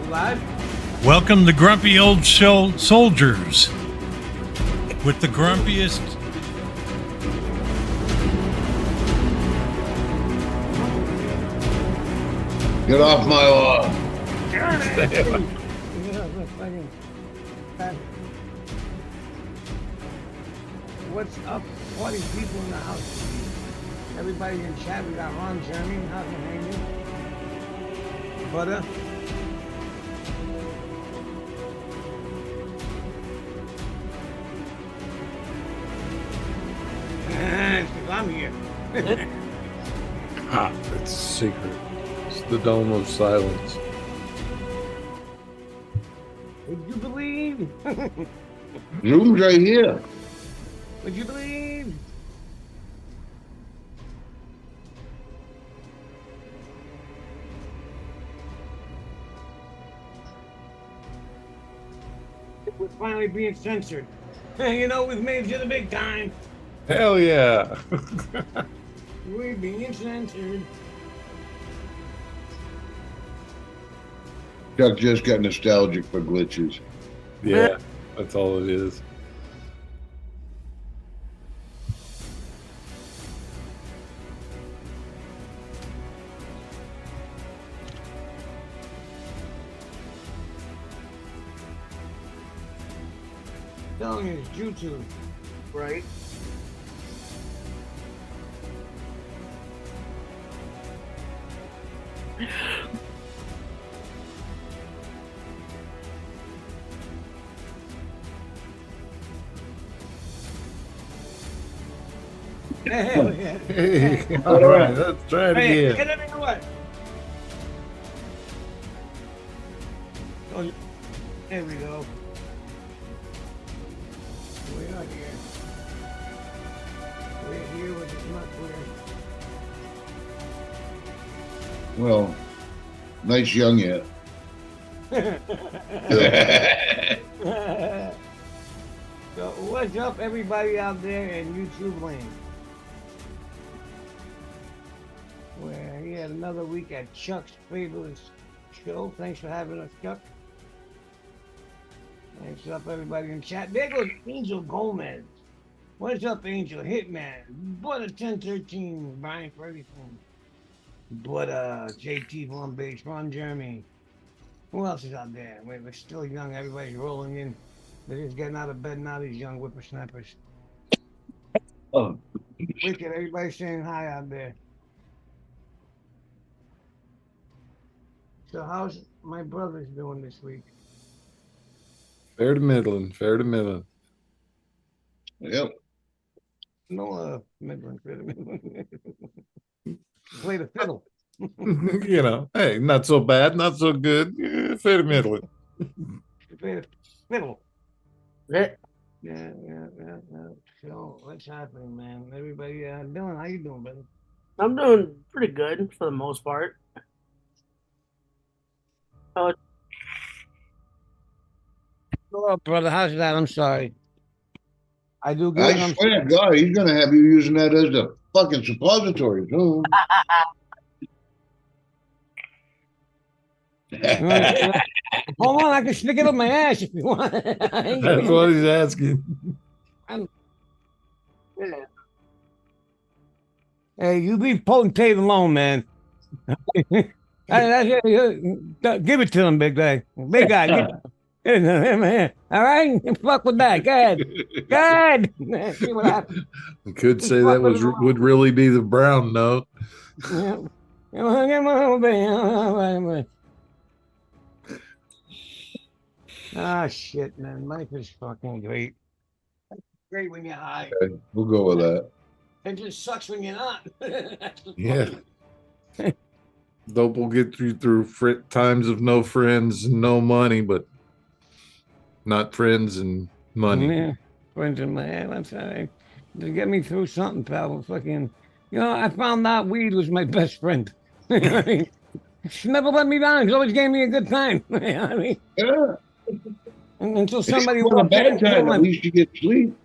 Live? Welcome the grumpy old soldiers with the grumpiest. Get off my lawn. What's up, 40 people in the house? Everybody in chat, we got Ron, Jeremy, how can I hang you? Butter. Because I'm here. It's a secret. It's the dome of silence. Would you believe? Zoom's right here. Would you believe? We're finally being censored. You know, we've made it to the big time. Hell yeah. We're being censored. Chuck just got nostalgic for glitches. Yeah, that's all it is. Telling you, it's YouTube, right? Hell yeah. Hey, all right, let's try it Hey, again. get it in what? Oh, there we go. We are here. We're here with the not Well, nice young yet. So what's up, everybody out there in YouTube land? We're here another week at Chuck's favorite show. Thanks for having us, Chuck. Thanks up, everybody in chat. There goes Angel Gomez. What's up, Angel? Hitman. But a 1013. Brian Ferguson. But JT Von Base. Ron Jeremy. Who else is out there? We're still young. Everybody's rolling in. They're just getting out of bed now, these young whippersnappers. Oh. Wicked. Everybody's saying hi out there. So how's my brothers doing this week? Fair to middling, fair to middling. Yep. No, Midland. Play the fiddle. You know, hey, not so bad, not so good. Fair to middling. Play the fiddle. Yeah. So what's happening, man? Everybody, Dylan, how you doing, brother? I'm doing pretty good for the most part. Oh, brother, how's that? I'm sorry. I do good. I swear to God, he's going to have you using that as a fucking suppository, too. Hold on, I can stick it up my ass if you want. That's what he's asking. Yeah. Hey, you leave potentate alone, man. Give it to him, big guy. Big guy. All right? Fuck with that. Good. Good. See what happens. I could say that would really be the brown note. Ah, shit, man. Life is fucking great. Great when you're high. Okay, we'll go with that. It just sucks when you're not. Yeah. Dope will get you through times of no friends and no money, but not friends and money. Yeah, friends in my head. I'm sorry. To get me through something, pal. Fucking, you know, I found out weed was my best friend. You know what I mean? She never let me down. She always gave me a good time. You know what I mean? Yeah. Until somebody on a bad time, at least you get sleep.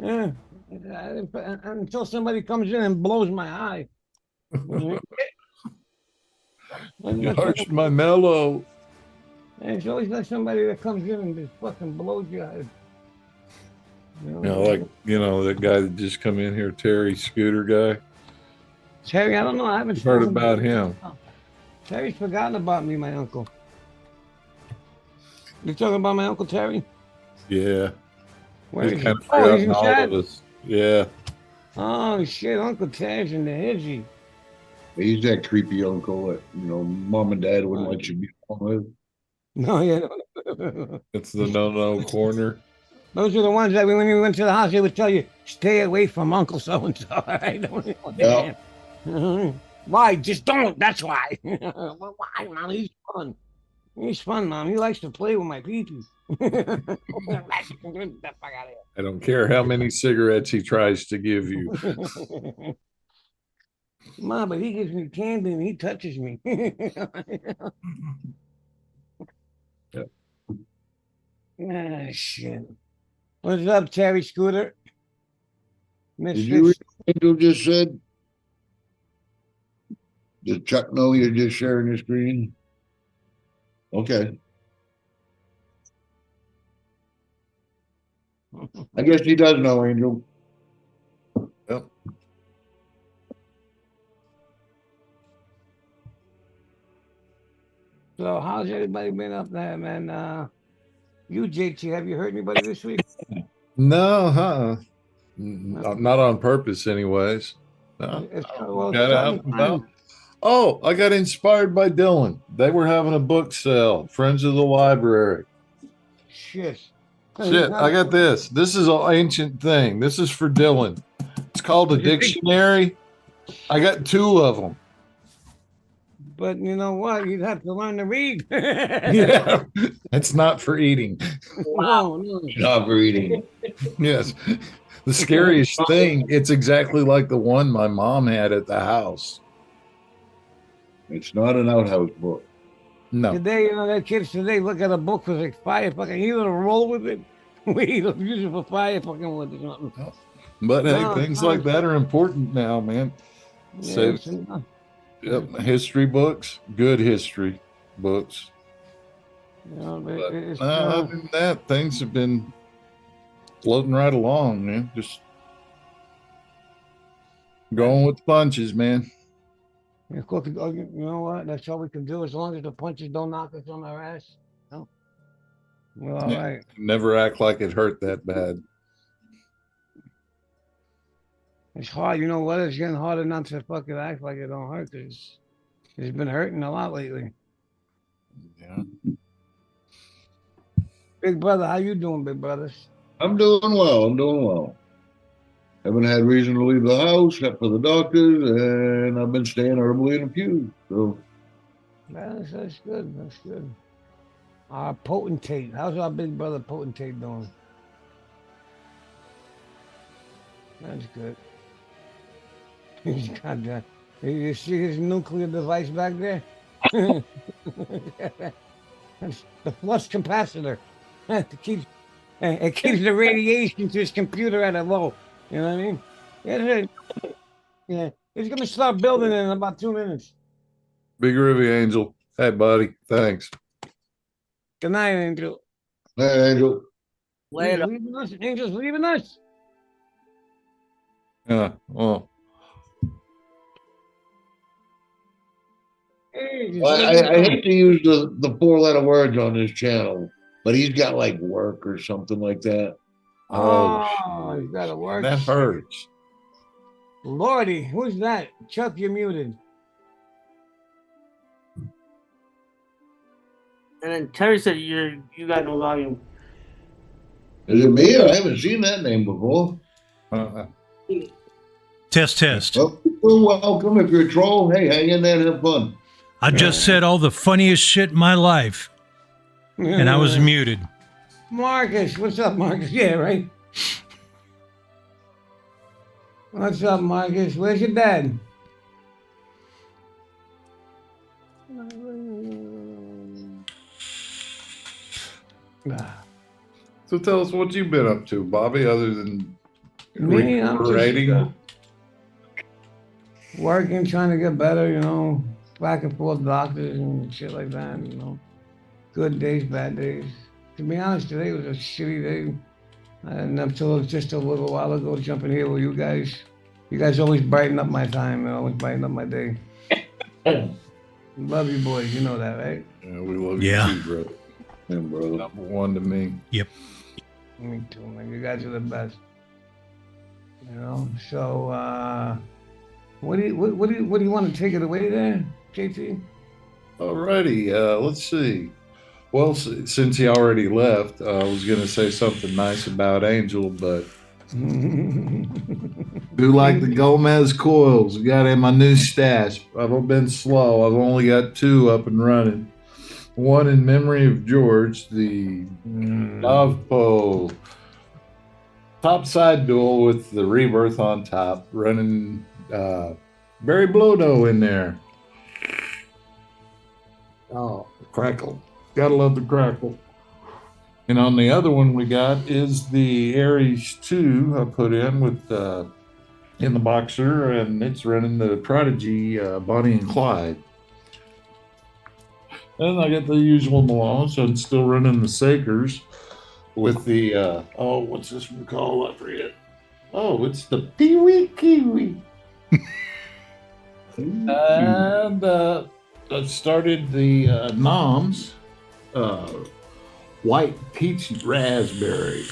Yeah. Until somebody comes in and blows my eye. You hushed my mellow. And it's always like somebody that comes in and just fucking blows your head. That guy that just come in here, Terry Scooter guy. Terry, I don't know. I haven't Heard spoken about to him. Terry's forgotten about me, my uncle. You talking about my uncle Terry? Yeah. Where is He's he? kind of Oh, he's forgotten in all chat? of us. Yeah. Oh shit, Uncle Terry's in the hizzy. He's that creepy uncle that, mom and dad wouldn't let you be along with. No, yeah. It's the no corner. Those are the ones that when you went to the house, they would tell you, stay away from Uncle so-and-so. Right? Yeah. Why? Just don't. That's why. Well, why, Mom? He's fun. He's fun, Mom. He likes to play with my pee-pee. Get the fuck out of I don't care how many cigarettes he tries to give you. here. Mom, but he gives me candy and he touches me. Yeah. Ah, shit. What's up, Terry Scooter? Did you Misfits. read what Angel just said? Does Chuck know you're just sharing your screen? Okay. I guess he does know, Angel. Yep. So how's everybody been up there, man? You, JT, have you heard anybody this week? No, not on purpose, anyways. No. Well, Got out and about. Oh, I got inspired by Dylan. They were having a book sale. Friends of the Library. Shit. Shit, I got this. This is an ancient thing. This is for Dylan. It's called a dictionary. I got 2 of them. But you know what? You'd have to learn to read. Yeah, it's not for eating. No. Not for eating. Yes. The scariest thing, it's exactly like the one my mom had at the house. It's not an outhouse book. No. Today, that kids today look at a book for like fire fucking either to roll with it. We don't use it for fire fucking with it. Something. But hey, No, things no. like that are important now, man. Yeah, So, history books, good history books. But other than that, things have been floating right along, man. Just going with the punches, man. you know what? That's all we can do as long as the punches don't knock us on our ass. No. We're all right. Never act like it hurt that bad. It's hard. You know what? It's getting harder not to fucking act like it don't hurt because it's been hurting a lot lately. Yeah. Big brother, how you doing, big brothers? I'm doing well. Haven't had reason to leave the house except for the doctors, and I've been staying herbally in a pew. So That's good. That's good. Our potentate. How's our big brother potentate doing? That's good. He's got that. You see his nuclear device back there? That's the flux capacitor. It keeps the radiation to his computer at a low. You know what I mean? Yeah. He's gonna start building it in about 2 minutes. Big Ruby Angel. Hey, buddy. Thanks. Good night, Angel. hey, Angel. Later. Angel's leaving us. Yeah. Well, I hate to use the 4-letter words on this channel, but he's got like work or something like that. Oh, you gotta work. that hurts. Lordy, who's that? Chuck, you're muted. And then Terry said you got no volume. Is it me? I haven't seen that name before. Test. Well, welcome. If you're a troll, hey, hang in there and have fun. I just said all the funniest shit in my life, and I was muted. Marcus, what's up, Marcus? Yeah, right. What's up, Marcus? Where's your dad? So tell us what you've been up to, Bobby, other than Me, I'm just, recuperating. working, trying to get better, back and forth doctors and shit like that, Good days, bad days. To be honest, today was a shitty day. And I'm told just a little while ago, jumping here with you guys. You guys always brighten up my time and always brighten up my day. Love you boys, you know that, right? Yeah, we love Yeah. you too, brother. Yeah, brother. Number one to me. Yep. Me too, man. You guys are the best. You know. So, what do you want to take it away there, JT? Alrighty, let's see. Well, since he already left, I was going to say something nice about Angel, but do like the Gomez coils. Got in my new stash. I've been slow. I've only got 2 up and running. One in memory of George, the Navpo topside dual with the rebirth on top, running Barry Blodo in there. Oh, crackle. Gotta love the crackle. And on the other one we got is the Aries 2 I put in with in the Boxer, and it's running the Prodigy Bonnie and Clyde. And I got the usual Malone, so I'm still running the Sakers with the what's this one called? I forget. Oh, it's the Pee-wee Kiwi. And I started the Noms white peach raspberry.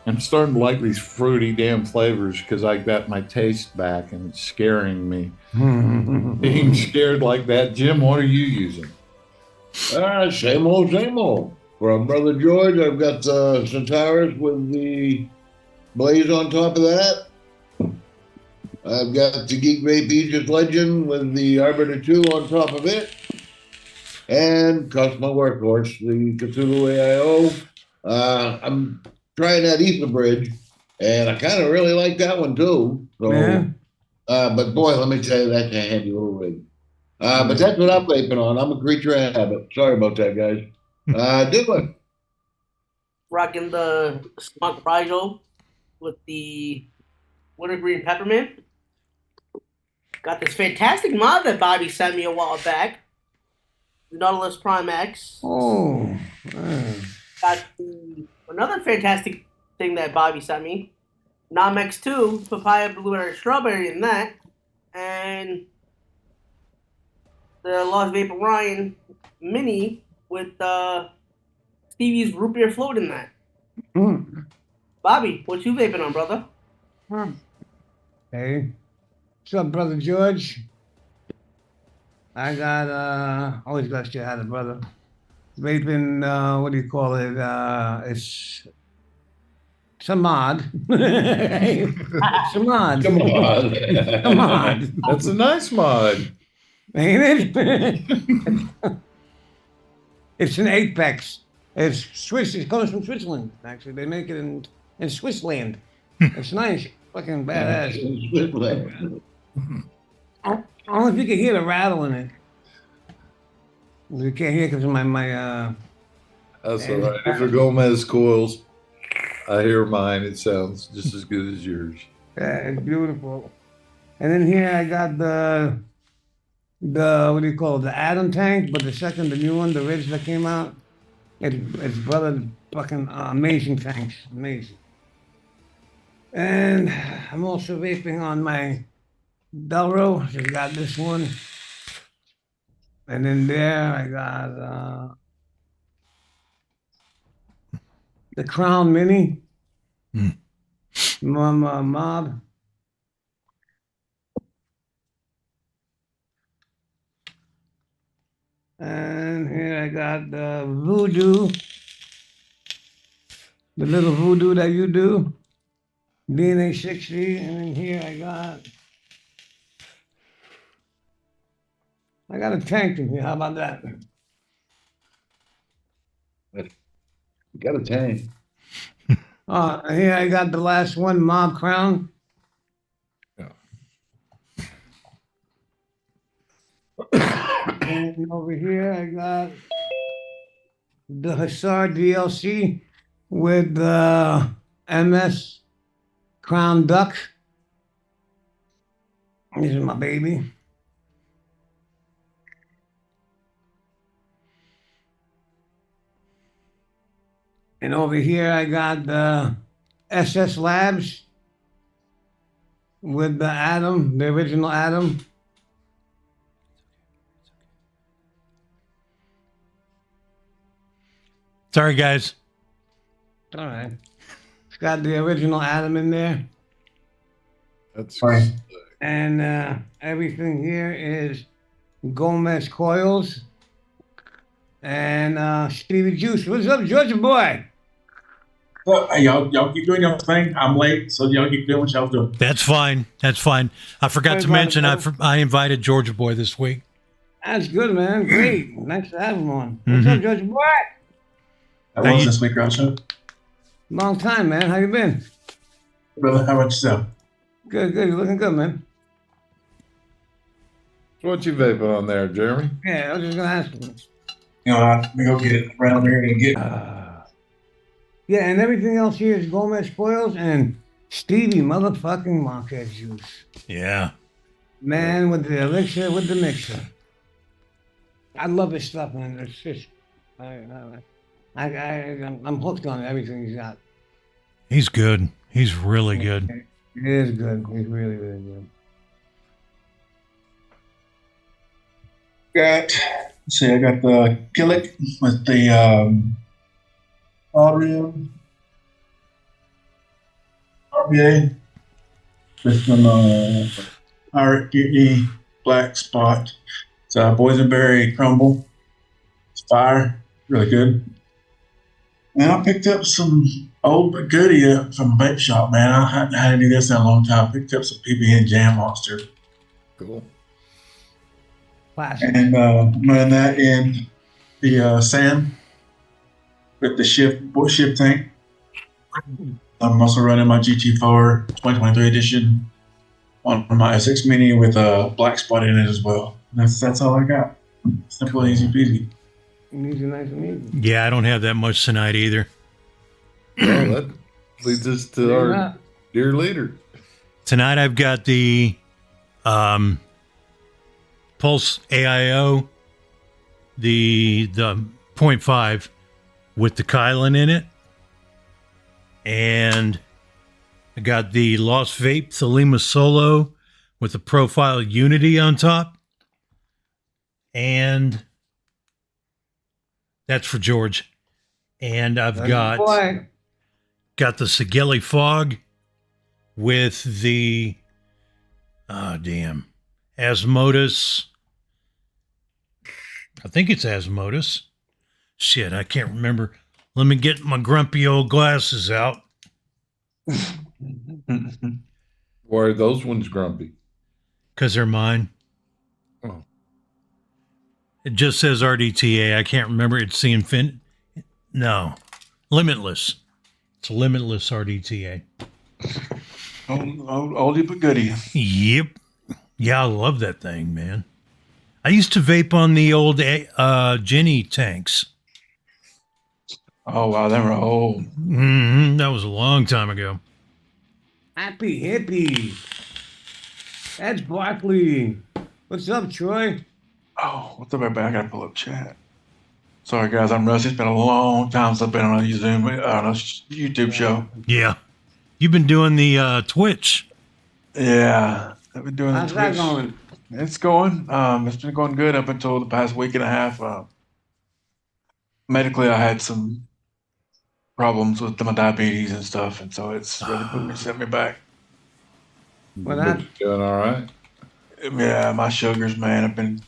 I'm starting to like these fruity damn flavors because I got my taste back and it's scaring me. Being scared like that. Jim, what are you using? Same old, same old. From Brother George, I've got the Centaurus with the blaze on top of that. I've got the Geek Vape Aegis Legend with the Arbiter 2 on top of it. And cost my workhorse, the Cthulhu AIO. I'm trying that Ether Bridge, and I kind of really like that one too. So, Yeah. but boy, let me tell you, that's a handy little rig. But that's what I'm vaping on. I'm a creature of habit. Sorry about that, guys. Dylan. Rocking the Smart Rigel with the wintergreen peppermint. Got this fantastic mod that Bobby sent me a while back. The Nautilus Prime X. Oh. Got another fantastic thing that Bobby sent me. Nom X2, papaya, blueberry, strawberry in that. And the Lost Vapor Ryan Mini with Stevie's root beer float in that. Bobby, what you vaping on, brother? Hey. What's up, Brother George? I got, always got shit out of brother. Vaping, what do you call it? It's a mod. It's a mod. Come on. Come on. That's a nice mod. Ain't it? It's an Apex. It's Swiss. It comes from Switzerland, actually. They make it in Swissland. It's nice. Fucking badass. I don't know if you can hear the rattle in it. You can't hear because of my That's all right. If they're Gomez coils, I hear mine. It sounds just as good as yours. it's beautiful. And then here I got the what do you call it? The Atom tank, but the new one, the Ridge that came out. It's brother fucking amazing tanks, amazing. And I'm also vaping on my Delro. So I got this one. And then there I got the Crown Mini. Mob. And here I got the Voodoo. The little Voodoo that you do. DNA 60. And then here I got a tank in here. How about that? You got a tank. Here I got the last one, Mob Crown. Yeah. And over here I got the Hussar DLC with the MS Crown Duck. This is my baby. And over here, I got the SS Labs with the Atom, the original Atom. Sorry, guys. All right. It's got the original Atom in there. That's Right. And everything here is Gomez coils. And Stevie Juice. What's up, Georgia boy? Well, hey, y'all keep doing your thing. I'm late, so y'all keep doing what y'all doing. That's fine. That's fine. I forgot to mention I invited Georgia Boy this week. That's good, man. Great. Nice to have him on. What's up, Georgia boy? That Hey, was you- this week, Groucho. Long time, man. How you been? Brother, how about yourself? Good, good. You're looking good, man. what you vaping on there, Jeremy. Yeah, I was just gonna ask you. You know, let me go get it around here and get. Yeah, and everything else here is Gomez coils and Stevie motherfucking Marquez juice. Yeah. Man, with the elixir, with the mixer. I love his stuff, man. It's just, I'm hooked on everything he's got. He's good. He's really good. It is good. He's really, really good. I got the Killick with the RBA with some Yeti black spot. It's boysenberry crumble. It's fire, really good. And I picked up some old but goodie from a vape shop, man. I hadn't had any of this in a long time. Picked up some PBN Jam Monster. Cool. Classic. And I'm running that in the sand with the shift tank. I'm also running my GT4 2023 edition on my SX Mini with a black spot in it as well. That's all I got. Simple, easy peasy. Easy, nice and easy. Yeah, I don't have that much tonight either. Well, that leads us to Fair our enough. dear leader. Tonight I've got the Pulse AIO, the 0.5 with the Kylan in it. And I got the Lost Vape Thelema Solo with the Profile Unity on top. And that's for George. And I've got Boy. the Sigeli Fog with the Asmodus. I think it's Asmodus. Shit, I can't remember. Let me get my grumpy old glasses out. Why are those ones grumpy? Because they're mine. Oh. It just says RDTA. I can't remember. It's the Infinite. No. Limitless. It's a Limitless RDTA. Oldie but goodie. Yep. Yeah, I love that thing, man. I used to vape on the old Jenny tanks. Oh, wow, they were old. That was a long time ago. Happy hippie. That's Barkley. What's up, Troy? Oh, what's up, everybody? I gotta pull up chat. Sorry, guys, I'm rusty. It's been a long time since I've been on a Zoom, YouTube show. Yeah. You've been doing the Twitch. Yeah, I've been doing the How's that Twitch. going? It's going. It's been going good up until the past week and a half. Medically, I had some problems with my diabetes and stuff, and so it's really set me back. What But happened? you doing all right? Yeah, my sugars, man.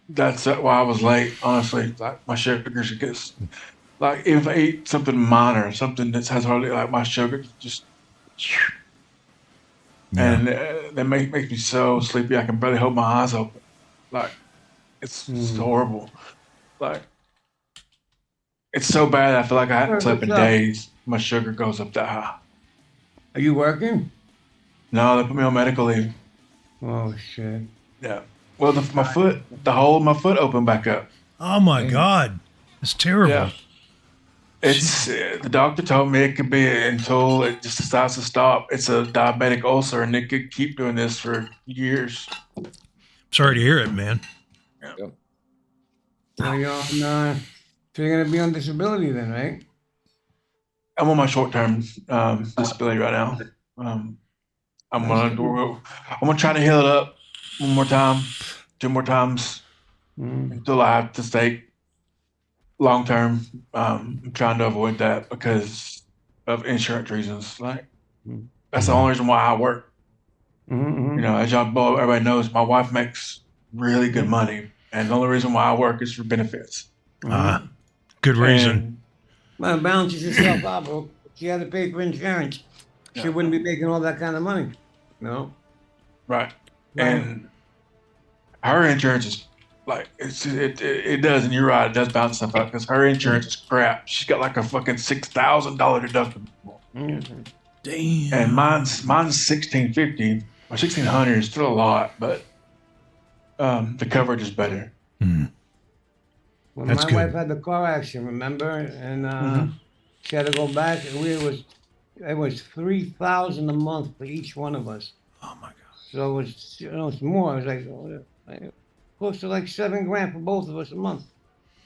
That's why I was late. Honestly, like my sugars gets like if I eat something minor, something that has hardly like my sugar just. Yeah. And that makes me so sleepy. I can barely hold my eyes open. Like, it's horrible. Like, it's so bad. I feel like I haven't slept in What's up? days. My sugar goes up that high. Are you working? No, they put me on medical leave. Oh, shit. Yeah. Well, the whole of my foot opened back up. Oh, my God. It's terrible. Yeah. It's the doctor told me it could be until it just decides to stop. It's a diabetic ulcer, and it could keep doing this for years. Sorry to hear it, man. So you're on, so you're gonna be on disability then, right? I'm on my short-term disability right now. I'm gonna try to heal it up one more time, 2 more times until I have to stay long-term. I'm trying to avoid that because of insurance reasons. Like that's the only reason why I work. You know, as everybody knows, my wife makes really good money, and the only reason why I work is for benefits. Good reason. Well, it balances yourself out, bro. She had to pay for insurance. She wouldn't be making all that kind of money. No. Right. And her insurance is like it does, and you're right, it does balance stuff out because her insurance is crap. She's got like a fucking $6,000 deductible. Damn. And mine's $1,650 or $1,600 is still a lot, but the coverage is better. When my wife had the car accident, remember, and she had to go back, and it was $3,000 a month for each one of us. Oh my god! So it was, it's more. It was like close to like $7,000 for both of us a month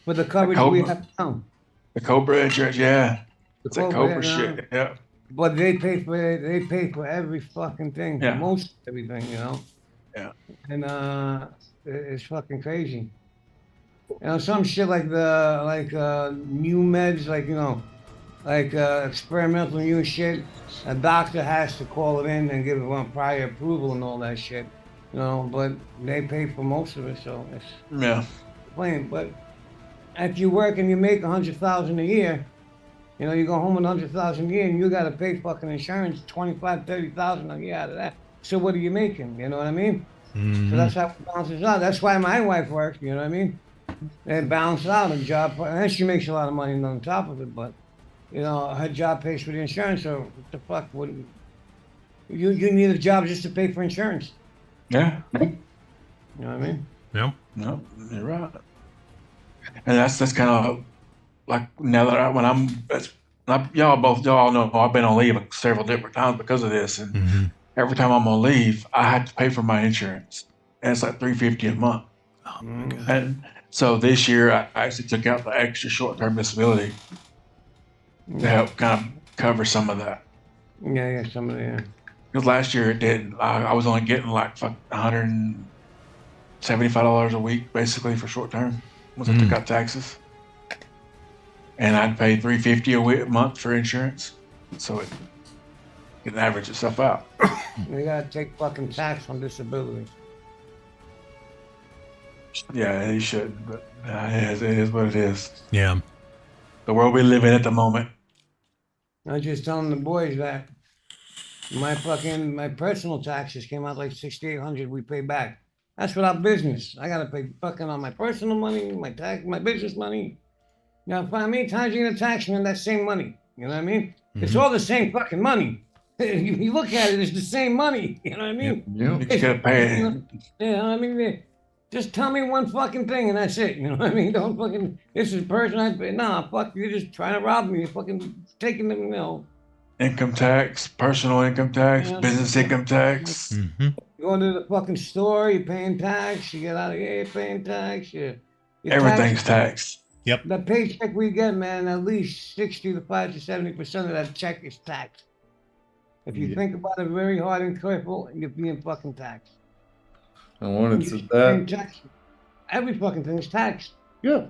for the coverage we have now. The Cobra insurance, it's a Cobra shit, But they pay for every fucking thing, most everything, you know. Yeah. And it's fucking crazy. You know, some shit like new meds, like, you know, like experimental new shit. A doctor has to call it in and give it prior approval and all that shit. You know, but they pay for most of it, so it's plain. But if you work and you make $100,000 a year, you know, you go home with $100,000 a year and you got to pay fucking insurance, $25,000-$30,000 a year out of that. So what are you making? You know what I mean? So that's how it balances out. That's why my wife works. You know what I mean? It balances out a job, and she makes a lot of money on top of it. But you know, her job pays for the insurance. So what the fuck wouldn't you need a job just to pay for insurance? Yeah. You know what I mean? Yeah. No, you're right. And that's kind of like now that y'all all know I've been on leave several different times because of this, and every time I'm on leave, I have to pay for my insurance, and it's like $350 a month. Oh my god! And so this year, I actually took out the extra short-term disability to help kind of cover some of that. Yeah, some of the. Because last year it didn't. I was only getting like $175 a week basically for short-term once I took out taxes, and I'd pay $350 a month for insurance, so it can average itself out. You gotta take fucking tax on disability. Yeah, you should, but it is what it is. Yeah. The world we live in at the moment. I was just telling the boys that my personal taxes came out like $6,800 we pay back. That's without business. I gotta pay fucking on my personal money, my business money. Now, how many times are you gonna tax me on that same money? You know what I mean? It's all the same fucking money. You look at it, it's the same money. You know what I mean? You just gotta pay it. Yeah, I mean, just tell me one fucking thing and that's it. You know what I mean? Don't fucking, this is person I pay. Nah, fuck, you're just trying to rob me. You're fucking taking them, you know. Income tax, personal income tax, business income tax. You go into the fucking store, you're paying tax. You get out of here, you're paying tax. Everything's taxed. Yep. The paycheck we get, man, at least 65 to 70% of that check is taxed. If you think about it very hard and careful, you're being fucking taxed. And when it's at that, every fucking thing is taxed. yeah.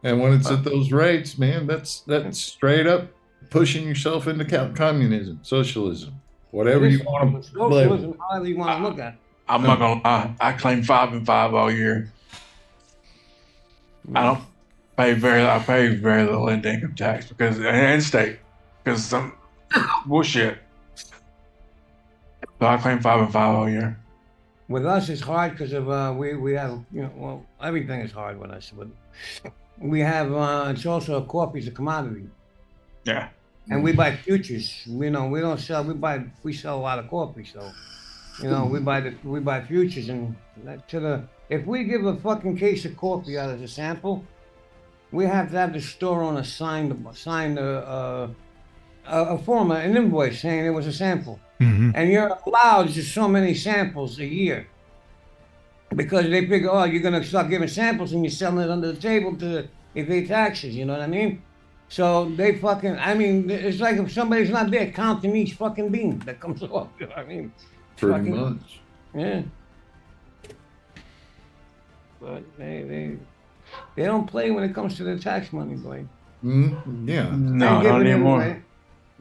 And when it's at those rates, man, that's straight up pushing yourself into communism, socialism, whatever you want to socialism, however you want to look at it. I'm not gonna lie. I claim 5 and 5 all year. I pay very little into income tax and state because some bullshit. So I claim 5 and 5 all year. With us, it's hard because of we have, you know, well, everything is hard with us, but we have it's also a coffee's a commodity. Yeah. And we buy futures. You know, we don't sell. We sell a lot of coffee, so you know we buy futures, and if we give a fucking case of coffee out as a sample, we have to have the store owner sign a form, an invoice saying it was a sample. And you're allowed just so many samples a year because they figure, oh, you're gonna start giving samples and you're selling it under the table to evade taxes. You know what I mean? So they fucking, I mean, it's like if somebody's not there counting each fucking bean that comes off. You know what I mean? Pretty Fucking- much. Yeah. But they don't play when it comes to the tax money, boy. Yeah. No, not anymore.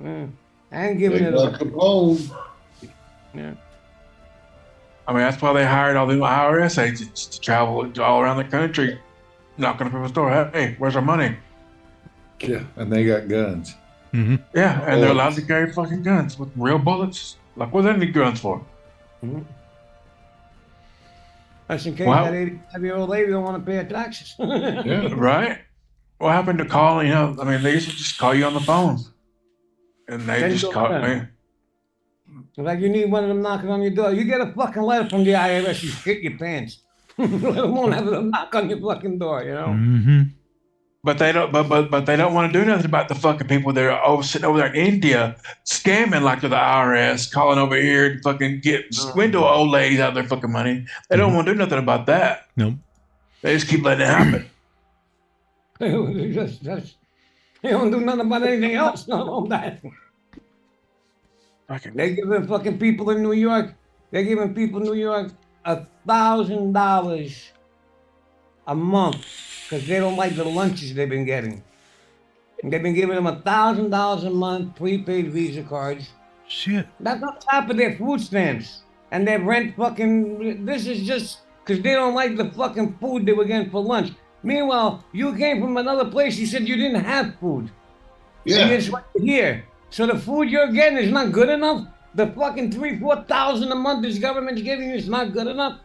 Yeah. I ain't giving They it got away. Capone. Yeah. I mean, that's why they hired all the IRS agents to travel all around the country, knocking on people's door. Hey, where's our money? Yeah. And they got guns. Mm-hmm. Yeah, and they're allowed Bullets. to carry fucking guns with real bullets. Like, what do they need guns for? That's in case Wow. that 85-year-old lady don't want to pay her taxes. Yeah. Right? What happened to calling? I mean, they used to just call you on the phone, and they Then just go call back. me. Like you need one of them knocking on your door. You get a fucking letter from the IRS, you shit your pants. Let them won't have them knock on your fucking door, you know? Mm-hmm. But they don't. But they don't want to do nothing about the fucking people that are sitting over there in India scamming like to the IRS, calling over here to fucking get swindle old ladies out of their fucking money. They don't want to do nothing about that. Nope. They just keep letting it happen. They don't do nothing about anything else. No, that. Fucking- They're giving fucking people in New York, they're giving people in New York $1,000 a month because they don't like the lunches they've been getting. And they've been giving them $1,000 a month prepaid Visa cards. Shit. That's on top of their food stamps and their rent fucking. This is just because they don't like the fucking food they were getting for lunch. Meanwhile, you came from another place, you said you didn't have food. And Yeah. it's right here. So the food you're getting is not good enough. The fucking 3,000-4,000 a month this government's giving you is not good enough.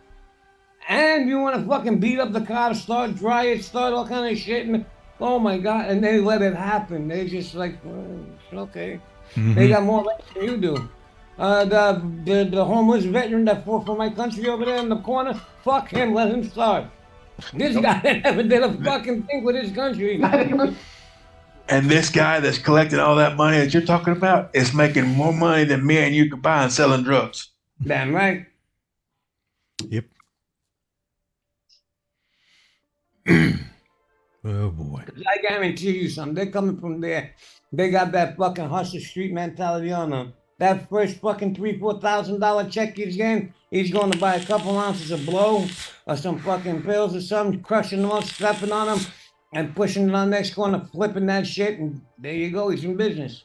And you want to fucking beat up the cops, start riots, start all kind of shit. And oh my God, and they let it happen. They just like, well, okay. They got more rights than you do. The homeless veteran that fought for my country over there in the corner, fuck him, let him starve. This guy never did a fucking thing with his country. And this guy that's collecting all that money that you're talking about is making more money than me and you combined selling drugs. Damn right. Yep. Oh boy. I guarantee you something. They're coming from there. They got that fucking hustle street mentality on them. That first fucking $3,000-4,000 check he's getting, he's going to buy a couple ounces of blow or some fucking pills or something, crushing them up, stepping on them, and pushing it on the next corner, flipping that shit, and there you go. He's in business.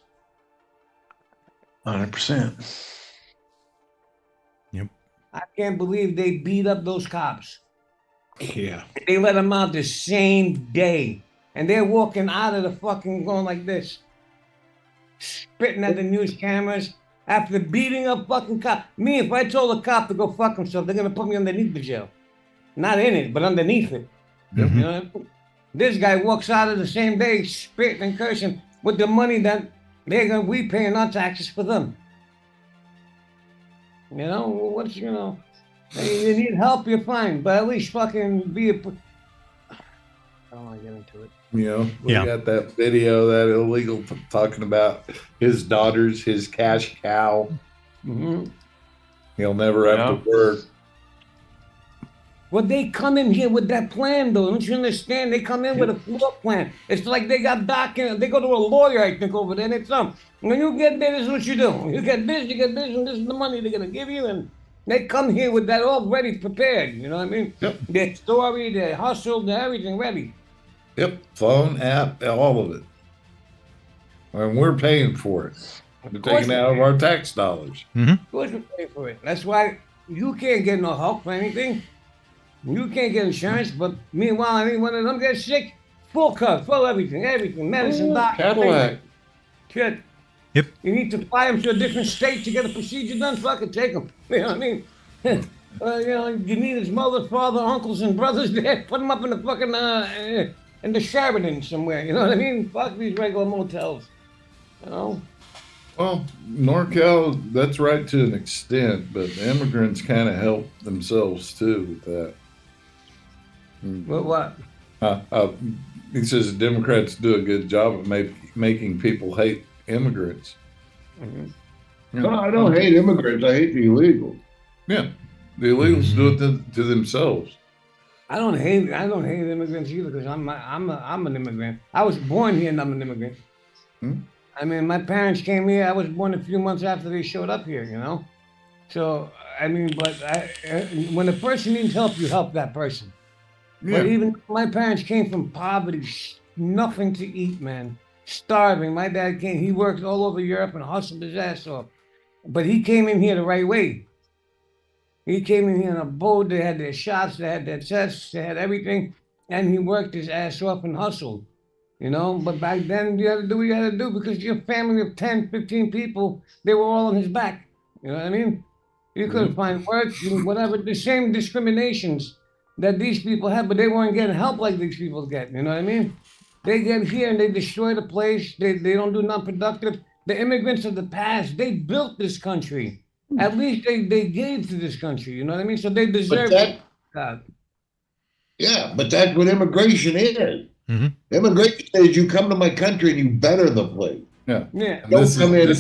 100%. Yep. I can't believe they beat up those cops. Yeah. They let them out the same day. And they're walking out of the fucking going like this. Spitting at the news cameras after beating up fucking cop. Me, if I told a cop to go fuck himself, they're gonna put me underneath the jail. Not in it, but underneath it. You know? This guy walks out of the same day spitting and cursing with the money that we paying our taxes for them. You know, what's, you know, hey, you need help, you're fine, but at least fucking be a. I don't want to get into it. You know, we Yeah. got that video, that illegal talking about his daughters, his cash cow. Mm-hmm. He'll never have Yeah. to work. Well, they come in here with that plan, though. Don't you understand? They come in with a floor plan. It's like they got documents. They go to a lawyer, I think, over there. And it's when you get there, this is what you do. You get this, and this is the money they're gonna give you, and they come here with that already prepared. You know what I mean? Yep. Their story, their hustle, their everything ready. Yep. Phone, app, all of it. And we're paying for it. We're course taking out of our tax dollars. Of course we pay for it. That's why you can't get no help for anything. You can't get insurance, but meanwhile, any one of them gets sick, full cut, full everything, medicine, doctor, Cadillac. shit. Yep. You need to fly them to a different state to get a procedure done, fucking take them. You know what I mean? You know, you need his mother, father, uncles, and brothers there, put them up in the fucking, in the Sheraton somewhere, you know what I mean? Fuck these regular motels, you know? Well, NorCal, that's right to an extent, but the immigrants kind of help themselves too with that. But what? He says the Democrats do a good job of making people hate immigrants. No, I don't hate immigrants. I hate the illegals. Yeah, the illegals do it to themselves. I don't hate immigrants either because I'm an immigrant. I was born here and I'm an immigrant. I mean, my parents came here. I was born a few months after they showed up here. You know, so I mean, but when a person needs help, you help that person. Yeah. But even my parents came from poverty, nothing to eat, man, starving. My dad came. He worked all over Europe and hustled his ass off, but he came in here the right way. He came in here in a boat. They had their shops, they had their tests, they had everything, and he worked his ass off and hustled. You know, but back then you had to do what you had to do because your family of 10, 15 people, they were all on his back. You know what I mean? You couldn't find work, whatever, the same discriminations that these people had, but they weren't getting help like these people get. You know what I mean? They get here and they destroy the place. They don't do nothing productive. The immigrants of the past, they built this country. At least they gave to this country. You know what I mean? So they deserve it. Yeah, but that's what immigration is. Mm-hmm. Immigration is you come to my country and you better the place. Yeah. Don't come in and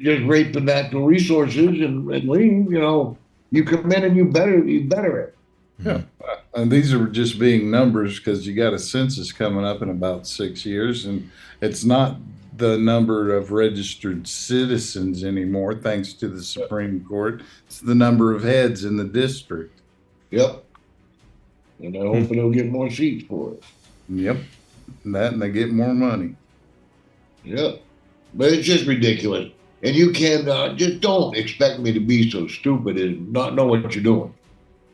just rape the natural resources and leave. You know, you come in and you better it. Yeah. And these are just being numbers because you got a census coming up in about 6 years, and it's not the number of registered citizens anymore, thanks to the Supreme Court. It's the number of heads in the district. Yep. And I hope they'll get more seats for it. Yep. And they get more money. Yep. But it's just ridiculous. And you can just don't expect me to be so stupid as not know what you're doing.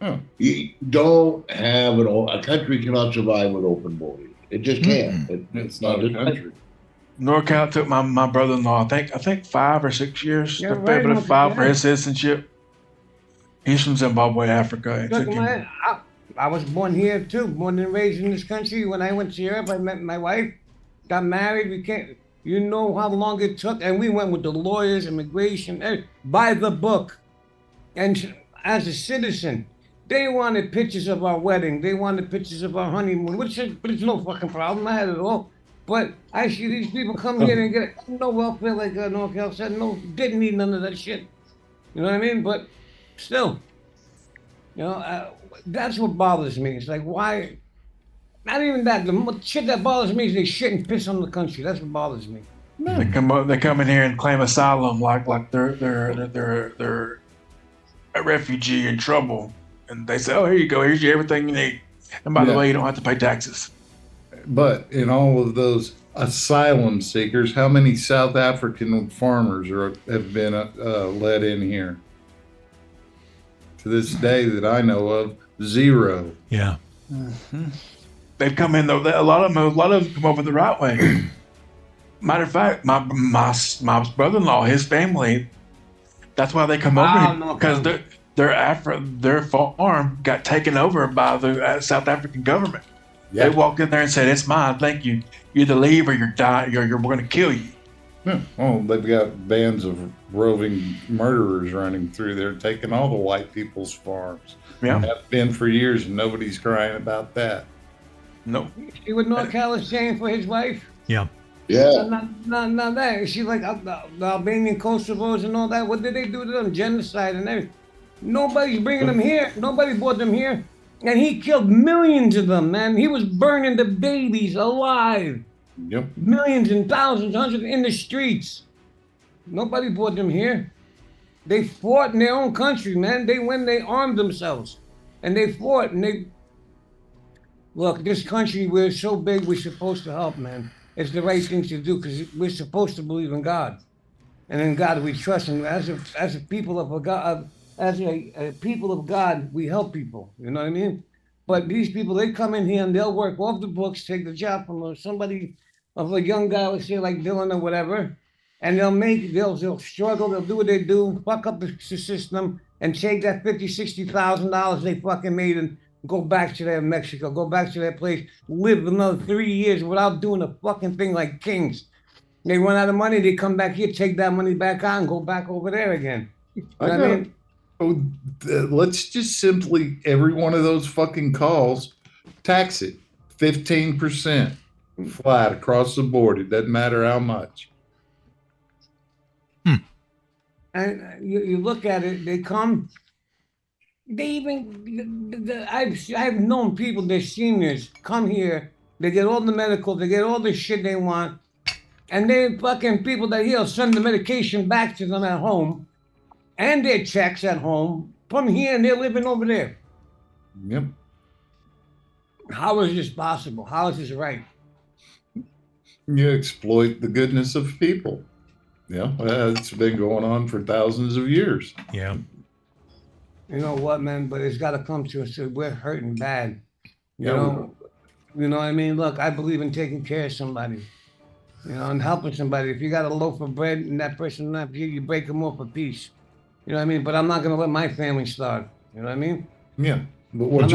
Oh. You don't have a country cannot survive with open borders. It just can't. It's not a country. NorCal took my brother-in-law, I think 5 or 6 years to be able to file for his citizenship. He's from Zimbabwe, Africa. I was born here too, born and raised in this country. When I went to Europe, I met my wife, got married. We came. You know how long it took, and we went with the lawyers, immigration, by the book. And as a citizen, they wanted pictures of our wedding. They wanted pictures of our honeymoon, which is no fucking problem. I had it all. But I see these people come here and get no welfare, like NorCal said. No, didn't need none of that shit. You know what I mean? But still, you know, that's what bothers me. It's like, why? Not even that. The shit that bothers me is they shit and piss on the country. That's what bothers me. They come in here and claim asylum like they're a refugee in trouble, and they say, "Oh, here you go. Here's everything you need." And by the way, you don't have to pay taxes. But in all of those asylum seekers, how many South African farmers have been let in here? To this day that I know of, 0. Yeah. Mm-hmm. They've come in though. A lot of them come over the right way. Matter of fact, my brother-in-law, his family, that's why they come over here, because their farm got taken over by the South African government. Yeah. They walked in there and said, "It's mine. Thank you. You either leave or you're dying. We're going to kill you." Yeah. Oh, they've got bands of roving murderers running through there, taking all the white people's farms. Yeah, have been for years, and nobody's crying about that. No. See what NorCal is saying for his wife? Yeah. Yeah. Not that. She's like the Albanian Kosovos and all that. What did they do to them? Genocide and everything. Nobody's bringing them here. Nobody brought them here. And he killed millions of them, man. He was burning the babies alive. Yep. Millions and thousands, hundreds in the streets. Nobody brought them here. They fought in their own country, man. They armed themselves. And they fought and they... Look, this country, we're so big, we're supposed to help, man. It's the right thing to do because we're supposed to believe in God. And in God we trust. And as a people of God, as a people of God, we help people. You know what I mean? But these people, they come in here and they'll work off the books, take the job from somebody of a young guy, let's say like Dylan or whatever, and they'll struggle, they'll do what they do, fuck up the system, and take that $50,000, $60,000 they fucking made and go back to their Mexico, go back to their place, live another 3 years without doing a fucking thing like kings. They run out of money, they come back here, take that money back out, and go back over there again. You know what I mean? Let's just simply, every one of those fucking calls, tax it 15% flat across the board. It doesn't matter how much. And you look at it, they come, They even I've known people, they're seniors, come here, they get all the medical, they get all the shit they want, and they fucking people that he'll send the medication back to them at home, and their checks at home from here, and they're living over there. Yep. How is this possible? How is this right? You exploit the goodness of people. Yeah, it's been going on for thousands of years. Yeah. You know what, man? But it's got to come to us. We're hurting bad. You Yeah, know what I mean? Look, I believe in taking care of somebody, you know, and helping somebody. If you got a loaf of bread and that person not here, you break them off a piece. You know what I mean? But I'm not going to let my family starve. You know what I mean? Yeah, but what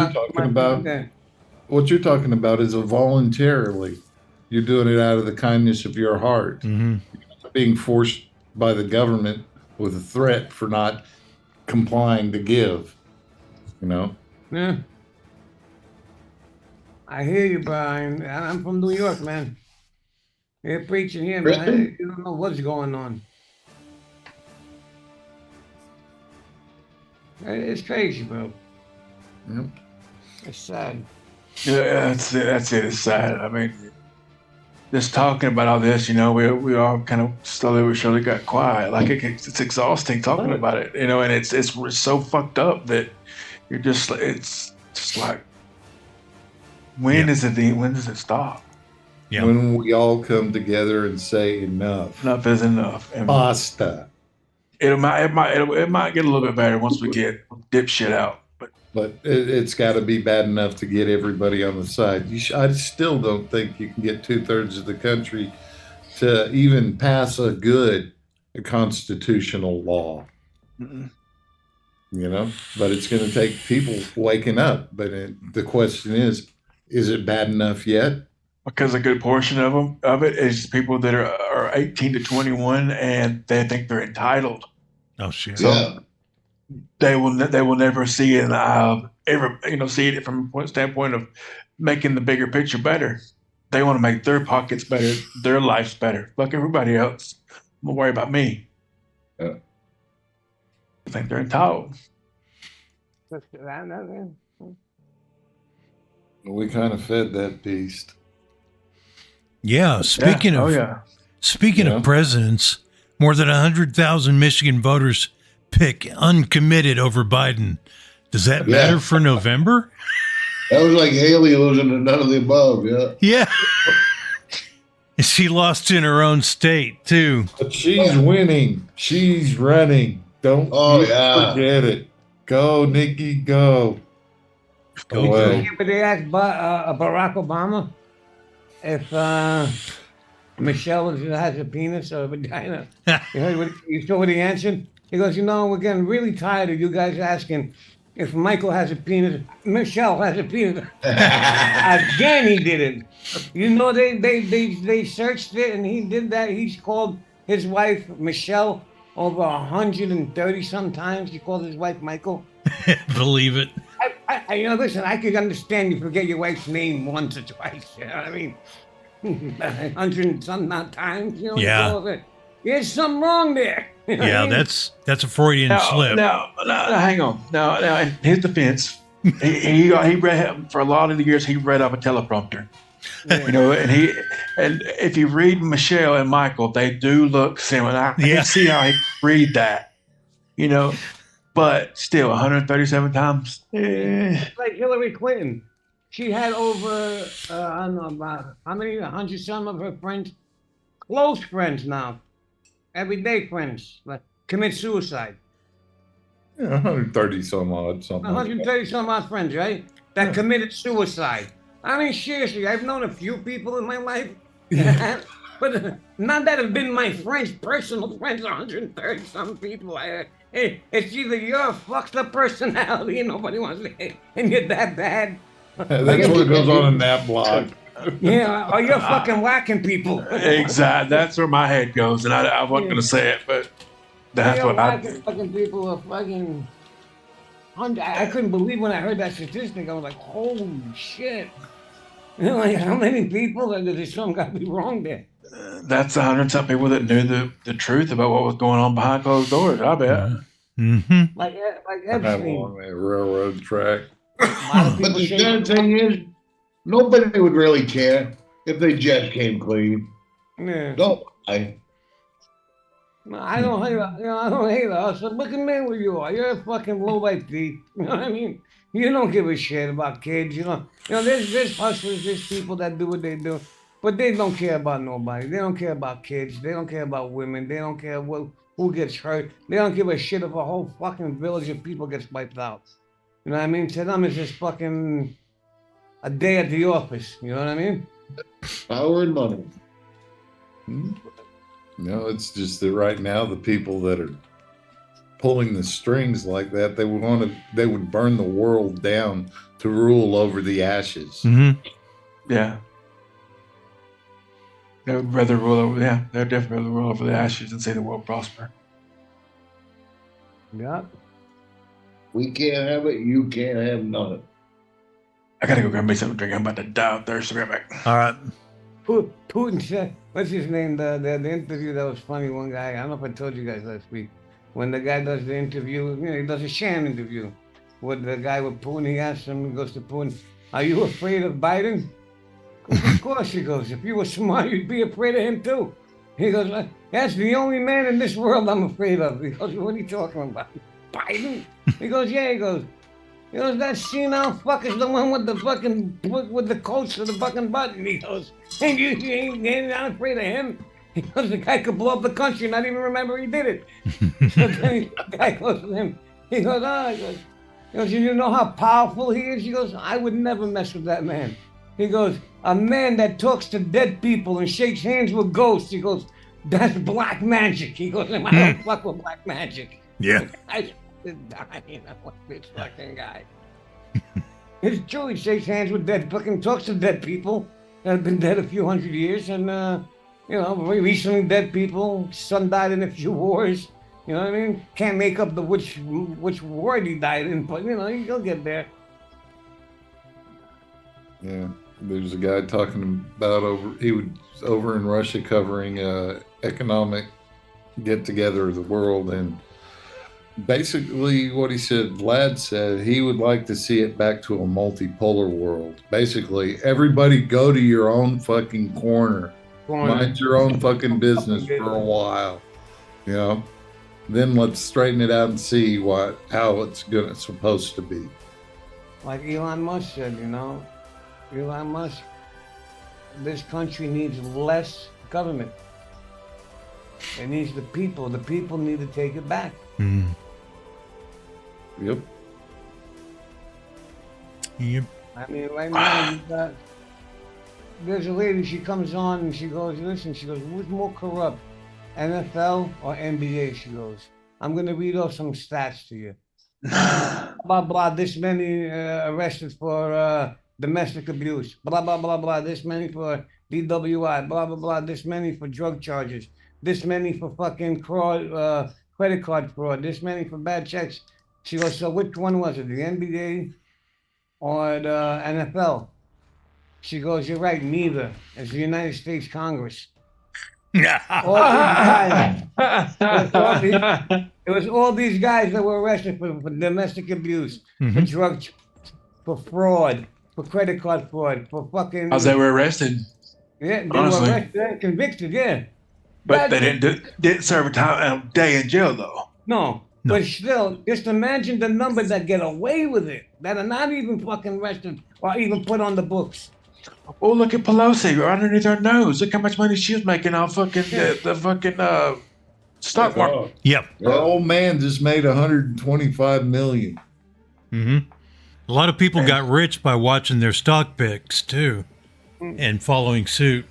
you're talking about is a voluntarily. You're doing it out of the kindness of your heart. Mm-hmm. Being forced by the government with a threat for not complying to give, you know? Yeah. I hear you, Brian. I'm from New York, man. They're preaching here, man. You don't know what's going on. It's crazy, bro. Yep. It's sad. Yeah, that's it. It's sad. I mean, just talking about all this, you know, we all kind of slowly but surely got quiet. Like it's exhausting talking about it, you know, and it's so fucked up that you're just, it's just like, when does it stop? Yeah. When we all come together and say enough. Enough is enough. And Basta. it might get a little bit better once we get dipshit out. But it's got to be bad enough to get everybody on the side. I still don't think you can get 2/3 of the country to even pass a constitutional law. Mm-mm. You know, but it's going to take people waking up. But the question is it bad enough yet? Because a good portion of it is people that are 18 to 21 and they think they're entitled. Oh shit. So Yeah. they will never see it in the eye of see it from a standpoint of making the bigger picture better. They want to make their pockets better, their lives better. Fuck everybody else. I'm gonna worry about me. Yeah. I think they're entitled. We kind of fed that beast. Yeah. Speaking Yeah. of presidents, more than 100,000 Michigan voters pick uncommitted over Biden. Does that matter for November? That was like Haley losing to none of the above, yeah. Yeah. She lost in her own state too. But she's winning. She's running. Don't forget it. Go, Nikki, go. Go, away. But they asked Barack Obama if Michelle has a penis or a vagina. You saw what he answered? He goes, we're getting really tired of you guys asking if Michael has a penis, Michelle has a penis. Again, he did it. You know, they searched it and he did that. He's called his wife Michelle over 130 sometimes. He called his wife Michael. Believe it. Listen, I could understand you forget your wife's name once or twice. You know what I mean? 100 and some odd times. Yeah. There's something wrong there. You know what I mean? that's a Freudian slip. Now, hang on. Now, in his defense, he read for a lot of the years. He read off a teleprompter. And if you read Michelle and Michael, they do look similar. I can see how he read that. But still, 137 times. Like Hillary Clinton. She had over, I don't know about how many, 100 some of her friends, close friends now, everyday friends, like commit suicide. Yeah, 130 some odd, something. 130 some odd friends, right? That committed suicide. I mean, seriously, I've known a few people in my life, but none that have been my friends, personal friends, 130 some people. It's either you're a fucked up personality and nobody wants to, and you're that bad. That's what goes on in that blog. Yeah, or you're fucking whacking people. Exactly. That's where my head goes, and I wasn't going to say it, but that's what I do. Fucking people are fucking. I couldn't believe when I heard that statistic. I was like, holy shit. Like, how many people? There's something got to be wrong there. That's 100 some people that knew the truth about what was going on behind closed doors, I bet. Mm-hmm. like I'm Epstein. on that railroad track. A lot of But people the say, sad thing is, nobody would really care if they just came clean. yeah. No, I. No, I don't hate, I don't hate us. Look at me where you are. You're a fucking low life thief. You know what I mean? You don't give a shit about kids. There's hustlers, there's people that do what they do, but they don't care about nobody. They don't care about kids. They don't care about women. They don't care who gets hurt. They don't give a shit if a whole fucking village of people gets wiped out. You know what I mean? To them, it's just fucking a day at the office. You know what I mean? Power and money. No, it's just that right now the people that are pulling the strings like that, they would burn the world down to rule over the ashes. Mm-hmm. Yeah. They would rather rule over. Yeah, they'd definitely rather rule over the ashes and say the world prosper. Yeah. We can't have it. You can't have none. I gotta go grab me something to drink. I'm about to die out there. So be right back. All right. Putin said, what's his name? The interview that was funny. One guy, I don't know if I told you guys last week. When the guy does the interview, he does a sham interview with the guy with Putin. He asks him, he goes to Putin, "Are you afraid of Biden?" Of course, he goes. If you were smart, you'd be afraid of him too. He goes, "That's the only man in this world I'm afraid of." He goes, "What are you talking about? Biden?" He goes, "Yeah." He goes, "That senile fucker's the one with the fucking, with the coach to the fucking button." He goes, "And you ain't not afraid of him?" He goes, "The guy could blow up the country and not even remember he did it." So then the guy goes to him, he goes, he goes, "You know how powerful he is?" He goes, "I would never mess with that man." He goes, "A man that talks to dead people and shakes hands with ghosts," he goes, "that's black magic." He goes, "I don't fuck with black magic." Yeah. I dying with this fucking guy. It's true. He shakes hands with dead, fucking talks to dead people that have been dead a few hundred years, and very recently dead people. Son died in a few wars. You know what I mean? Can't make up the which war he died in, but he'll get there. Yeah, there's a guy talking about he was over in Russia covering economic get together of the world, and basically what he said, Vlad said he would like to see it back to a multipolar world. Basically, everybody go to your own fucking corner. Mind your own fucking business for a while. Then let's straighten it out and see how it's supposed to be. Like Elon Musk said, Elon Musk, this country needs less government. It needs the people. The people need to take it back. Mm. Yep. I mean, right now, there's a lady, she comes on and she goes, listen, she goes, who's more corrupt, NFL or NBA? She goes, I'm going to read off some stats to you. Blah, blah, this many arrested for domestic abuse. Blah, blah, blah, blah, this many for DWI. Blah, blah, blah, this many for drug charges. This many for fucking fraud, credit card fraud. This many for bad checks. She goes, so which one was it, the NBA or the NFL? She goes, you're right, neither. It's the United States Congress. It was all these guys that were arrested for domestic abuse, for drug, for fraud, for credit card fraud, for fucking... Because they were arrested. Yeah, they honestly. were arrested and convicted, yeah. But they didn't serve a day in jail, though. No, but still, just imagine the number that get away with it, that are not even fucking arrested or even put on the books. Oh, look at Pelosi underneath our nose. Look how much money she was making off fucking the fucking stock market. Yep. Our old man just made $125 million. Mm-hmm. A lot of people got rich by watching their stock picks too, and following suit.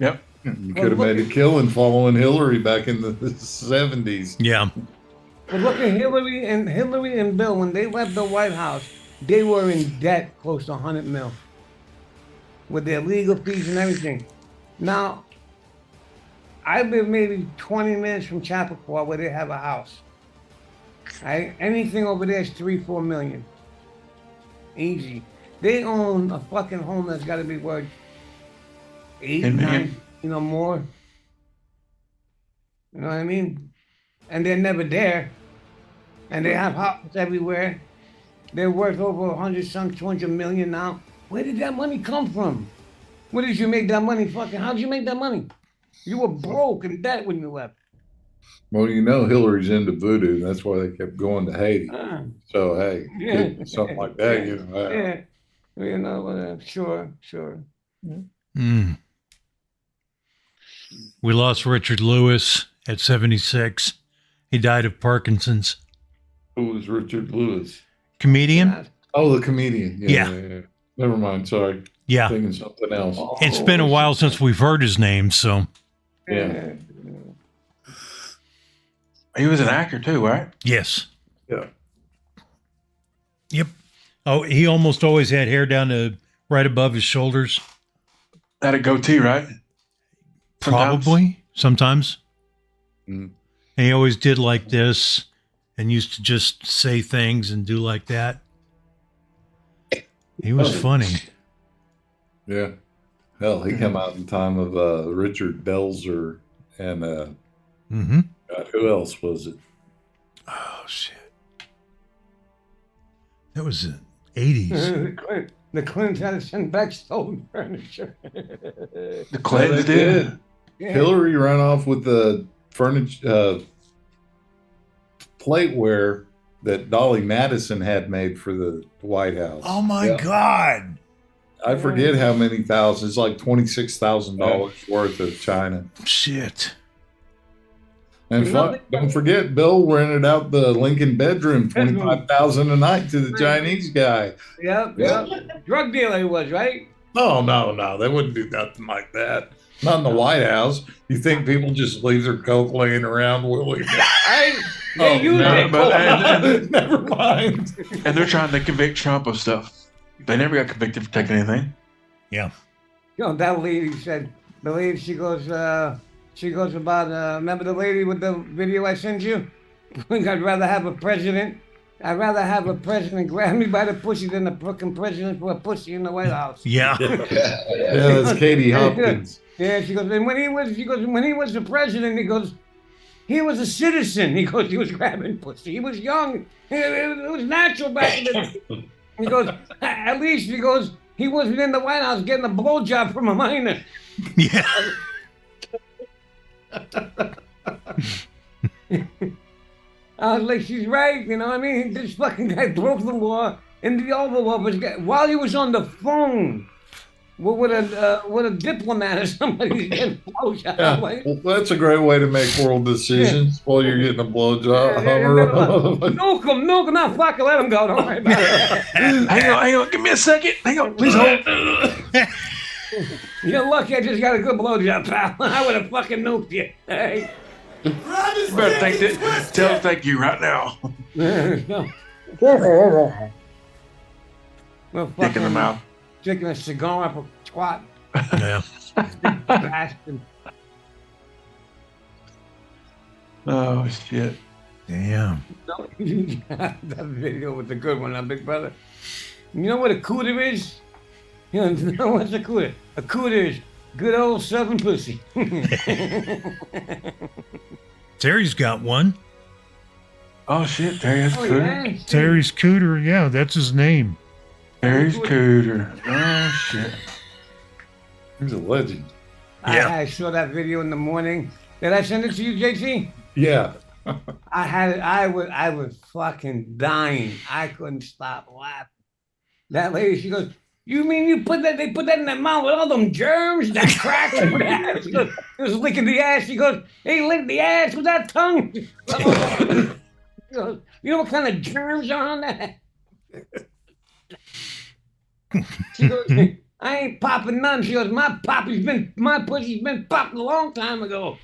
Yep. You could have made a killing following Hillary back in the 70s. Yeah. But look at Hillary and Bill, when they left the White House, they were in debt close to 100 mil with their legal fees and everything. Now, I live maybe 20 minutes from Chappaqua where they have a house. Right? Anything over there is 3-4 million. Easy. They own a fucking home that's got to be worth 8, 9, more. You know what I mean? And they're never there. and they have hospitals everywhere. They're worth over 200 million now. Where did that money come from? Where did you make that money? Fucking, how did you make that money? You were broke and debt when you left. Well, you know, Hillary's into voodoo. That's why they kept going to Haiti. So, hey, something like that, you know. Yeah, you know, sure. Mm. We lost Richard Lewis at 76. He died of Parkinson's. Who was Richard Lewis? Comedian? Oh, the comedian. Yeah. Never mind. Sorry. Yeah. Thinking something else. It's been a while since we've heard his name, so. Yeah. He was an actor too, right? Yes. Yeah. Yep. Oh, he almost always had hair down to right above his shoulders. Had a goatee, right? Probably. Sometimes. Mm. And he always did like this and used to just say things and do like that. He was funny. Yeah. Hell, he came out in time of Richard Belzer and Mm-hmm. God, who else was it? Oh, shit. That was the 80s. The Clintons had to send back stolen furniture. The Clintons did. Yeah. Hillary ran off with the furniture plateware that Dolly Madison had made for the White House. Oh, my God. I forget how many thousands. It's like $26,000 worth of China. Shit. And don't forget, Bill rented out the Lincoln bedroom, $25,000 a night to the Chinese guy. Yep. Drug dealer he was, right? No, they wouldn't do nothing like that. Not in the White House. You think people just leave their coke laying around willy? Never mind. And they're trying to convict Trump of stuff. They never got convicted for taking anything. Yeah. You know, that lady said, she goes about, remember the lady with the video I sent you? I'd rather have a president grab me by the pussy than a fucking president for a pussy in the White House. Yeah. Yeah, that's Katie Hopkins. Yeah, she goes, and when he was the president, he was a citizen. He goes, he was grabbing pussy. He was young. It was natural back then. He goes, at least, he goes, he wasn't in the White House getting a blowjob from a minor. Yeah. I was like, she's right, you know what I mean? This fucking guy broke the law, and the Oval Office guy, while he was on the phone with a diplomat or somebody getting a blowjob. Yeah. Well, that's a great way to make world decisions while you're getting a blowjob. Milk him, now fuck it, let him go. Don't worry about it. Hang on, give me a second. Hang on, please hold. You're lucky I just got a good blowjob, pal. I would have fucking nuked you. Hey. You better tell him thank you right now. No. Well, Dick in the mouth. Taking a cigar up a twat. Yeah. Bastard. Oh, shit. Damn. That video was a good one, big brother. You know what a cooter is? You know what's a cooter? A cooter is good old southern pussy. Terry's got one. Oh, shit. Terry has cooter. Yeah. Terry's Cooter. Yeah, that's his name. Terry's cooter. Oh, shit. He's a legend. Yeah. I saw that video in the morning. Did I send it to you, JT? Yeah. I was fucking dying. I couldn't stop laughing. That lady, she goes, "You mean they put that in that mouth with all them germs, that crack?" She goes, "It was licking the ass." She goes, "Hey, lick the ass with that tongue." She goes, "You know what kind of germs are on that?" She goes, "I ain't popping none." She goes, my pussy's been popped a long time ago."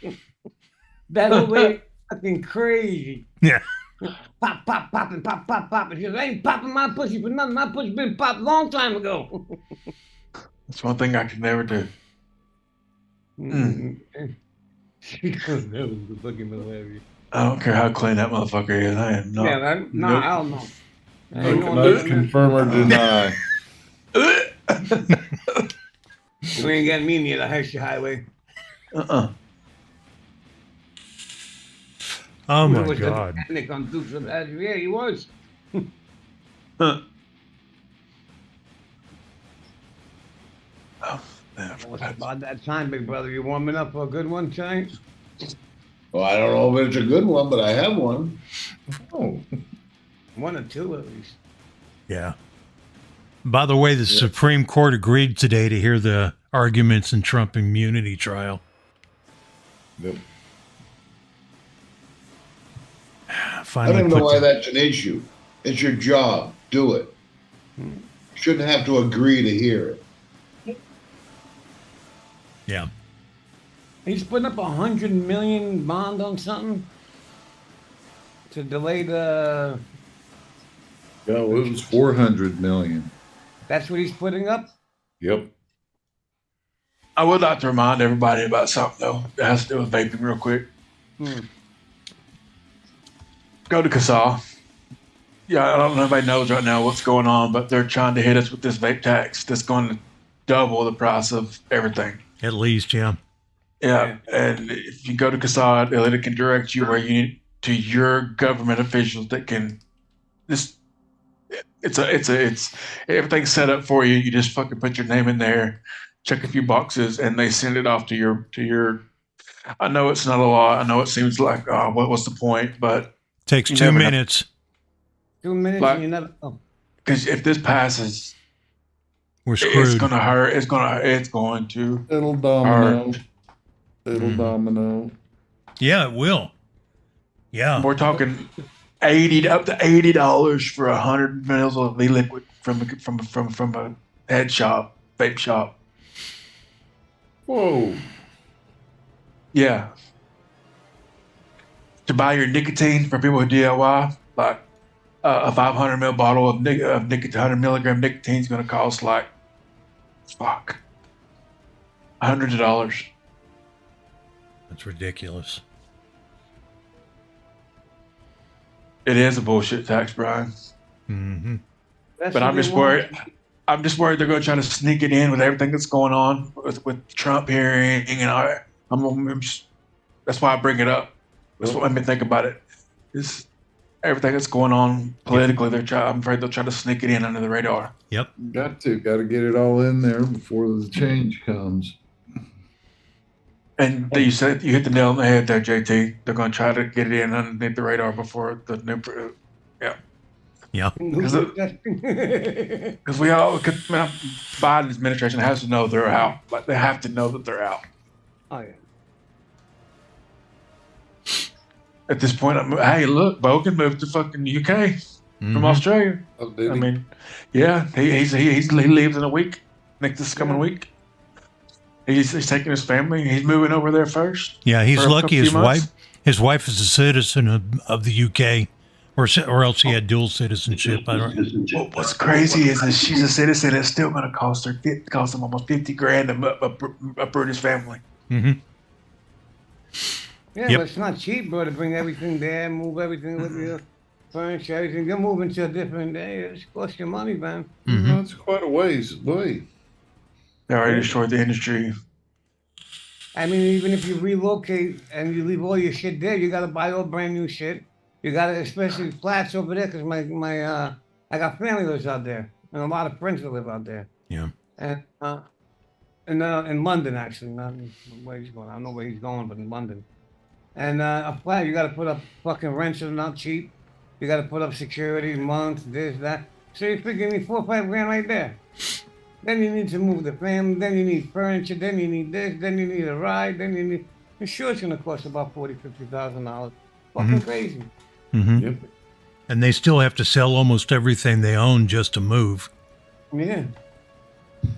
That old lady fucking crazy. Yeah. Pop, popping. She goes, "I ain't popping my pussy for nothing. My pussy's been popped a long time ago." That's one thing I could never do. She goes, "That was the fucking hilarious." I don't care how clean that motherfucker is. I am not. Yeah, no, I don't know. I I ain't no cannot confirm or deny. You ain't got me near the Hershey Highway. Oh He my was God. the mechanic on Dukes of Hazzard. Yeah, he was. Huh. Oh, man, Well, it's about that time, big brother. You warming up for a good one tonight? Well, I don't know if it's a good one, but I have one. Oh, One or two at least. Yeah. By the way, the Supreme Court agreed today to hear the arguments in Trump immunity trial. yep. I Finally don't even know put why the- that's an issue. It's your job. Do it. You shouldn't have to agree to hear it. Yeah. He's putting up $100 million bond on something to delay the. No, it was 400 million. That's what he's putting up. Yep. I would like to remind everybody about something, though. It has to do with vaping real quick. Go to CASA. Yeah, I don't know if anybody knows right now what's going on, but they're trying to hit us with this vape tax that's going to double the price of everything. At least, yeah. Yeah, and if you go to CASA, it can direct you where you need to your government officials that can just. It's everything's set up for you. You just fucking put your name in there, check a few boxes, and they send it off to your. I know it's not a lot. I know it seems like what's the point? But Takes you 2 never know. minutes. 2 minutes Like- and you never. Oh. Because if this passes, We're it's screwed. gonna hurt. It's going to. It'll domino. Alright. It'll domino. Yeah, it will. Yeah. We're talking up to $80 for 100 mils of e-liquid from a head shop, vape shop. Whoa. Yeah. To buy your nicotine for people who DIY, like a 500 ml bottle of nicotine, 100 milligram nicotine is going to cost like, hundreds of dollars. That's ridiculous. It is a bullshit tax, Brian. Mm-hmm. That's But what I'm they just want. worried. I'm just worried they're going to try to sneak it in with everything that's going on with Trump hearing, and that's why I bring it up. That's what made me think about it. Is everything that's going on politically? I'm afraid they'll try to sneak it in under the radar. Yep. Got to get it all in there before the change comes. And you said you hit the nail on the head there, JT. They're going to try to get it in underneath the radar before the new. Yeah. Because Biden's administration has to know they're out. Like they have to know that they're out. Oh yeah. At this point, hey, look, Bogan moved to fucking UK from Australia. Oh, did I he? mean, yeah, he leaves in a week. This coming week. He's taking his family. He's moving over there first. Yeah, he's for a lucky few months. his wife is a citizen of the UK, or else he had dual citizenship. I don't. What's crazy is that she's a citizen. It's still going to cost him almost $50,000 to uproot his family. Mm-hmm. Yeah, Yep. but it's not cheap, bro, to bring everything there, move everything with you, furniture, everything. You're moving to a different day. It's cost you money, man. Mm-hmm. That's quite a ways away. They already destroyed the industry. I mean, even if you relocate and you leave all your shit there, you gotta buy all brand new shit. You gotta, especially flats over there, because I got family lives out there, and a lot of friends that live out there. Yeah. And in London, actually, not in where he's going. I don't know where he's going, but in London. And a flat, you got to put up fucking rents are not cheap. You got to put up security, months, this, that. So you figure you need $4 or $5 grand right there. Then you need to move the family. Then you need furniture. Then you need this. Then you need a ride. Then you need. I'm sure it's gonna cost about $40,000-$50,000. Fucking crazy. Mm-hmm. Yep. And they still have to sell almost everything they own just to move. Yeah.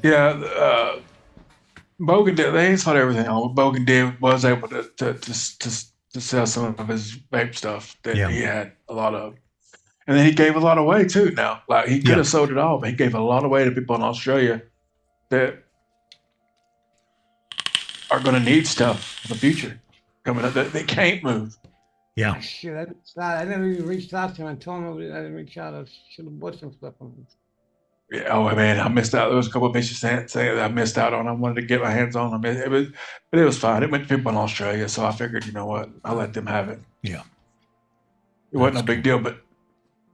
Yeah, Bogan did. They thought everything on. What Bogan did was able to sell some of his vape stuff that Yeah. he had a lot of, and then he gave a lot away too. Now, like he could Yeah. have sold it all, but he gave a lot away to people in Australia that are going to need stuff for the future coming up that they can't move. Yeah. Shit, I never even reached out to him. I told him I didn't reach out. I should have bought some stuff from him. Yeah, oh man, I missed out. There was a couple of bitches saying that I missed out on. I wanted to get my hands on them, but it was fine. It went to people in Australia, so I figured, you know what, I'll let them have it. Yeah. It wasn't a big deal, but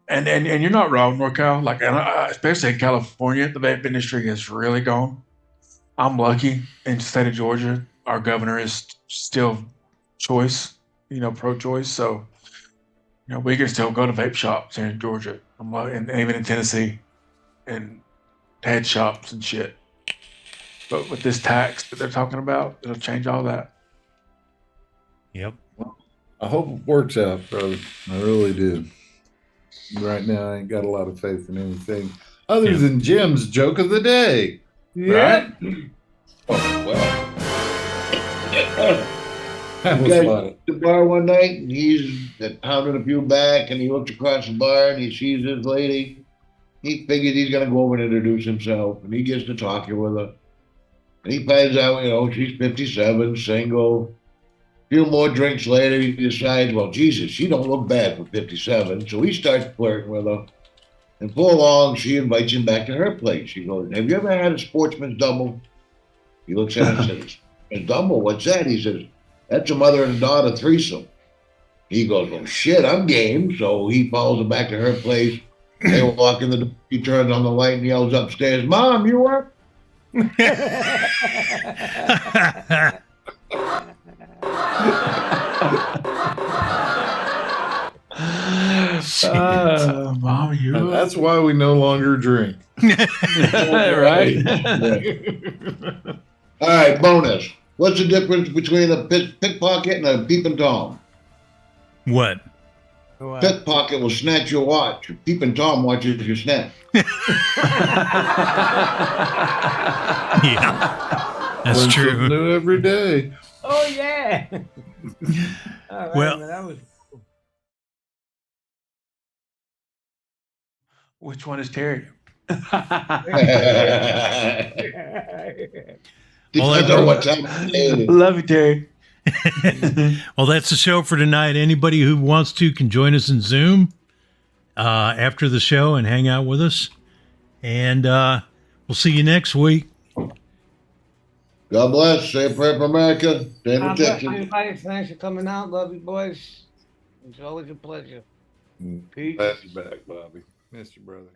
and you're not wrong, NorCal. Like, especially in California, the vape industry is really gone. I'm lucky in the state of Georgia. Our governor is still choice, pro-choice. So, we can still go to vape shops here in Georgia, and even in Tennessee, and head shops and shit. But with this tax that they're talking about, it'll change all that. Yep. I hope it works out, brother. I really do. Right now, I ain't got a lot of faith in anything other than Jim's joke of the day. Right? Oh, well. That was Guys funny. at the bar one night, and he's pounding a few back, and he looks across the bar, and he sees this lady. He figured he's going to go over and introduce himself, and he gets to talking with her. And he finds out, she's 57, single. A few more drinks later, he decides, well, Jesus, she don't look bad for 57. So he starts flirting with her. And before long, she invites him back to her place. She goes, have you ever had a sportsman's double? He looks at her and says, a double? What's that? He says, that's a mother and a daughter threesome. He goes, well, shit, I'm game. So he follows her back to her place. They walk in the door. He turns on the light and yells upstairs, Mom, you up? Mom, you That's why we no longer drink. right? All right, bonus. What's the difference between a pickpocket and a peeping Tom? What? Pickpocket will snatch your watch. A peeping Tom watches your snap. Yeah, that's Learn true. something new every day. Oh yeah. All right, Well- man, that was. Which one is Terry? Depends on what time of day it is. Love you, Terry. Well, that's the show for tonight. Anybody who wants to can join us in Zoom after the show and hang out with us. And we'll see you next week. God bless. Say a prayer for America. Stand God bless protected. everybody. Thanks for coming out. Love you, boys. It's always a pleasure. Peace. Glad you're back, Bobby. Missed you, brother.